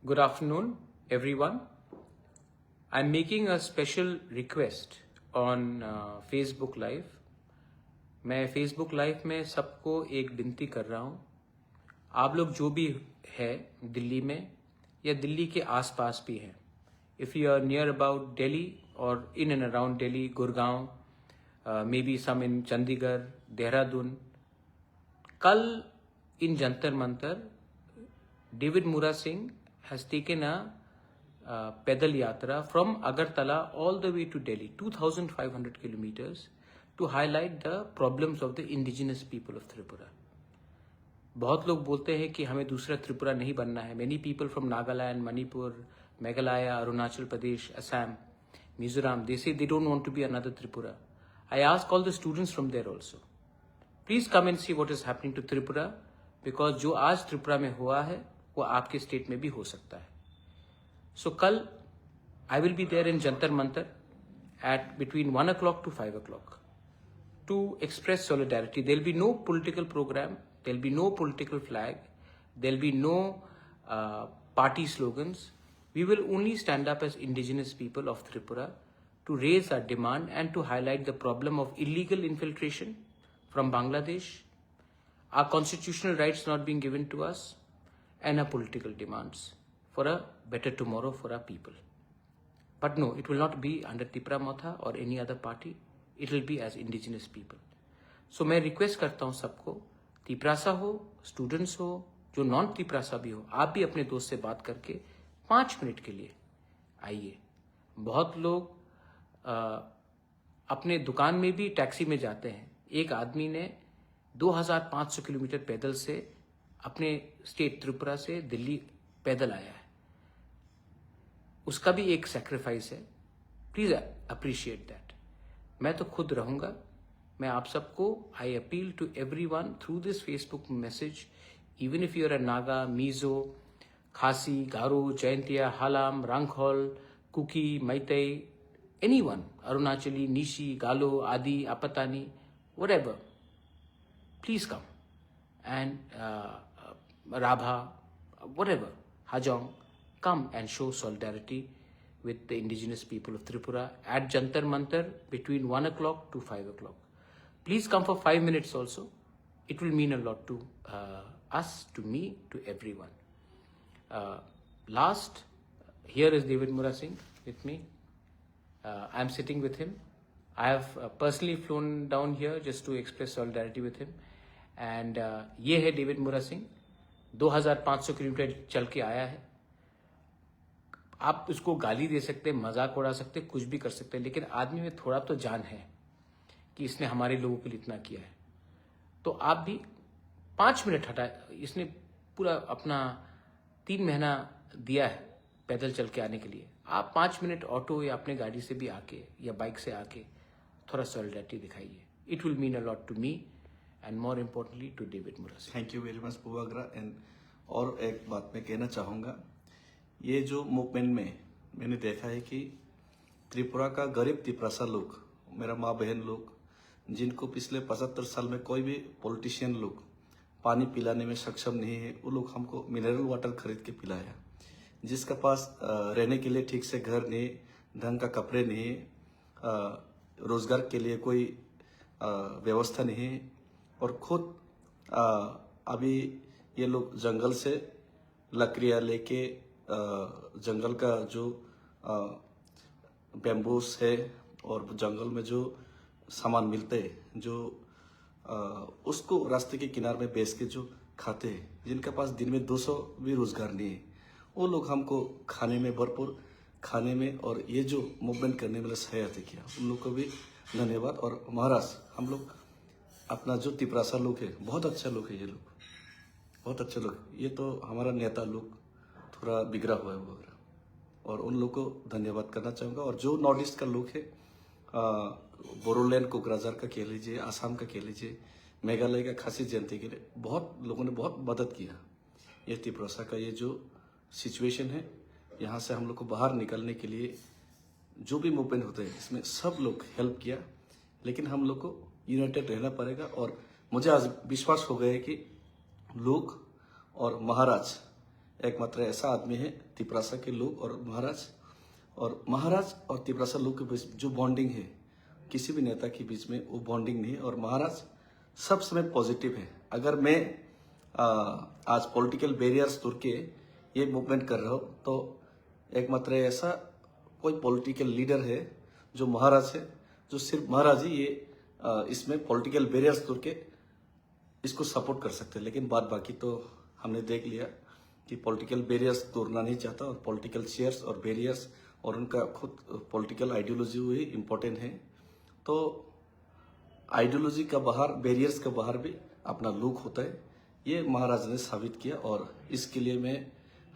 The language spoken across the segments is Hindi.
Good afternoon, everyone. I'm making a special request on Facebook Live. मैं Facebook Live में सबको एक विनती कर रहा हूँ. आप लोग जो भी है दिल्ली में या दिल्ली के आसपास भी हैं, if you are near about Delhi or in and around Delhi, Gurgaon, maybe some in Chandigarh, Dehradun, कल in Jantar Mantar, David Mura Singh has taken a pedal yatra from Agartala all the way to Delhi, 2,500 kilometers, to highlight the problems of the indigenous people of Tripura. बहुत लोग बोलते हैं कि हमें दूसरा त्रिपुरा नहीं बनना है. Many people from Nagaland, Manipur, Meghalaya, Arunachal Pradesh, Assam, Mizoram, they say they don't want to be another Tripura. I ask all the students from there also, please come and see what is happening to Tripura, because जो आज त्रिपुरा में हुआ है वो आपके स्टेट में भी हो सकता है. So कल I will be there in Jantar Mantar at between 1 o'clock to 5 o'clock to express solidarity. There will be no political program, there will be no political flag, there will be no party slogans. We will only stand up as indigenous people of Tripura to raise our demand and to highlight the problem of illegal infiltration from Bangladesh, our constitutional rights not being given to us, and our political demands for a better tomorrow for our people. But no, it will not be under Tipra Motha or any other party. It will be as indigenous people. So मैं रिक्वेस्ट करता हूँ सबको, तिपरासा हो, स्टूडेंट्स हो, जो नॉन तिपरासा भी हो, आप भी अपने दोस्त से बात करके 5 मिनट के लिए आइए. बहुत लोग अपने दुकान में भी टैक्सी में जाते हैं. एक आदमी ने 2500 किलोमीटर पैदल से अपने स्टेट त्रिपुरा से दिल्ली पैदल आया है. उसका भी एक सैक्रिफाइस है. Please appreciate that. मैं तो खुद रहूंगा. मैं आप सबको I appeal to everyone through this Facebook message, even if you are a Naga, Mizo, Khasi, Garo, Jaintia, Halam, Rangkhol, Kuki, Meitei, anyone, Arunachali, Nishi, Galo, Adi, Apatani, whatever, please come. And Rabha, whatever, Hajong, come and show solidarity with the indigenous people of Tripura at Jantar Mantar between 1 o'clock to 5 o'clock. Please come for 5 minutes also. It will mean a lot to us, to me, to everyone. Last, here is David Mura Singh with me. I am sitting with him. I have personally flown down here just to express solidarity with him. And ये है डेविड मुरा सिंह, 2500 किलोमीटर चल के आया है. आप उसको गाली दे सकते, मजाक उड़ा सकते, कुछ भी कर सकते, लेकिन आदमी में थोड़ा तो जान है कि इसने हमारे लोगों के लिए इतना किया है. तो आप भी 5 मिनट हटा. इसने पूरा अपना 3 महीना दिया है पैदल चल के आने के लिए. आप 5 मिनट ऑटो या अपने गाड़ी से भी आके या बाइक से आके थोड़ा सॉलिडरिटी दिखाइए. It will mean a lot to me and more importantly to David Mura Singh. Thank you very much पुवाग्रा. एंड और एक बात मैं कहना चाहूँगा, ये जो मूवमेंट में मैंने देखा है कि त्रिपुरा का गरीब तिपरासा लोग, मेरा माँ बहन लोग, जिनको पिछले 75 साल में कोई भी पॉलिटिशियन लोग पानी पिलाने में सक्षम नहीं है, वो लोग हमको मिनरल वाटर खरीद के पिलाया. जिसका पास रहने के लिए ठीक से घर नहीं, ढंग का कपड़े नहीं, रोजगार के लिए कोई व्यवस्था नहीं, और खुद अभी ये लोग जंगल से लकड़ियाँ लेके जंगल का जो बैम्बूस है और जंगल में जो सामान मिलते हैं, जो उसको रास्ते के किनारे में बेच के जो खाते हैं, जिनके पास दिन में 200 भी रोजगार नहीं है, वो लोग हमको खाने में भरपूर खाने में और ये जो मूवमेंट करने में सहायता किया, उन लोग को भी धन्यवाद. और महाराज, हम लोग अपना जो तिपरासा लोग है, बहुत अच्छा लोग है, ये लोग बहुत अच्छे लोग. ये तो हमारा नेता लोग थोड़ा बिगड़ा हुआ है वगैरह, और उन लोग को धन्यवाद करना चाहूँगा. और जो नॉर्थ ईस्ट का लोग है, बोरोलैंड कोकराझार का कह लीजिए, आसाम का कह लीजिए, मेघालय का खासी जयंती के लिए बहुत लोगों ने बहुत मदद किया. ये तिपरासा का ये जो सिचुएशन है, यहाँ से हम लोग को बाहर निकलने के लिए जो भी मूवमेंट होते हैं, इसमें सब लोग हेल्प किया. लेकिन हम लोग को यूनाइटेड रहना पड़ेगा. और मुझे आज विश्वास हो गया है कि लोग और महाराज एकमात्र ऐसा आदमी है तिपरासा के लोग और महाराज और तिपरासा लोग के बीच जो बॉन्डिंग है, किसी भी नेता के बीच में वो बॉन्डिंग नहीं है। और महाराज सब समय पॉजिटिव है। अगर मैं आज पॉलिटिकल बैरियर्स तोड़ के ये मूवमेंट कर रहा हूँ तो एकमात्र ऐसा कोई पॉलिटिकल लीडर है जो महाराज है, जो सिर्फ महाराज ही ये इसमें पॉलिटिकल बैरियर्स तोड़ के इसको सपोर्ट कर सकते हैं। लेकिन बाकी तो हमने देख लिया कि पॉलिटिकल बैरियर्स तोड़ना नहीं चाहता, और पॉलिटिकल चेयर्स और बैरियर्स और उनका खुद पॉलिटिकल आइडियोलॉजी हुई इम्पोर्टेंट है। तो आइडियोलॉजी का बाहर, बैरियर्स का बाहर भी अपना लुक होता है, ये महाराजा ने साबित किया। और इसके लिए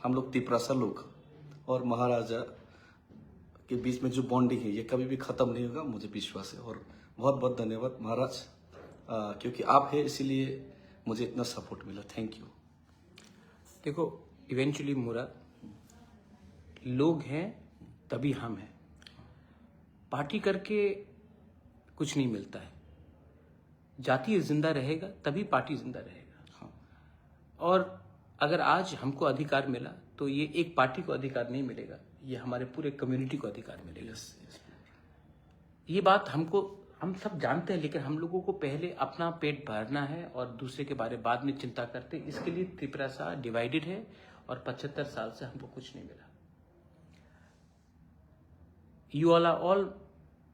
हम लोग तिपरासा लोग और महाराजा के बीच में जो बॉन्डिंग है ये कभी भी खत्म नहीं होगा, मुझे विश्वास है। और बहुत बहुत धन्यवाद महाराज, क्योंकि आप है इसीलिए मुझे इतना सपोर्ट मिला। Thank you. देखो, इवेंचुअली मुराद, लोग हैं तभी हम हैं। पार्टी करके कुछ नहीं मिलता है। जाति जिंदा रहेगा तभी पार्टी जिंदा रहेगा। हाँ। और अगर आज हमको अधिकार मिला तो ये एक पार्टी को अधिकार नहीं मिलेगा, ये हमारे पूरे कम्युनिटी को अधिकार मिलेगा। ये बात हम सब जानते हैं, लेकिन हम लोगों को पहले अपना पेट भरना है और दूसरे के बारे बाद में चिंता करते हैं। इसके लिए त्रिपुरा डिवाइडेड है और 75 साल से हमको कुछ नहीं मिला। You all are all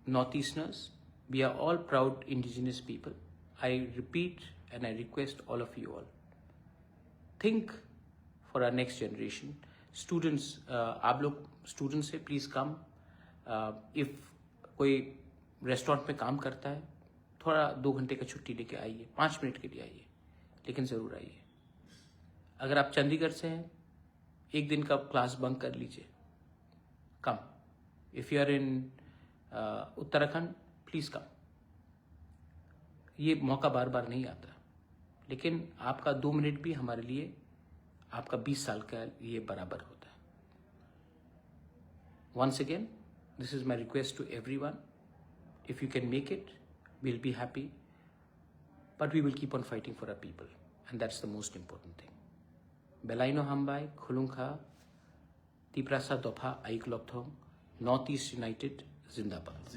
Northeasterners. We are all proud indigenous people. I repeat and I request all of you all, think for our next generation. Students, आप लोग स्टूडेंट्स से प्लीज कम। इफ कोई रेस्टोरेंट में काम करता है, थोड़ा 2 घंटे का छुट्टी लेके आइए, 5 मिनट के लिए आइए, लेकिन जरूर आइए। अगर आप चंडीगढ़ से हैं, 1 दिन का क्लास बंक कर लीजिए, come. If you are in Uttarakhand, please come. ये मौका बार बार नहीं आता, लेकिन आपका 2 मिनट भी हमारे लिए आपका 20 साल का ये बराबर होता है। Once again, this is my request to everyone, if you can make it, we'll be happy, but we will keep on fighting for our people, and that's the most important thing. Belaino Hambai, Khulungkha, Tiprasa Dopha, Aiklokthong, Northeast United, Zindabad.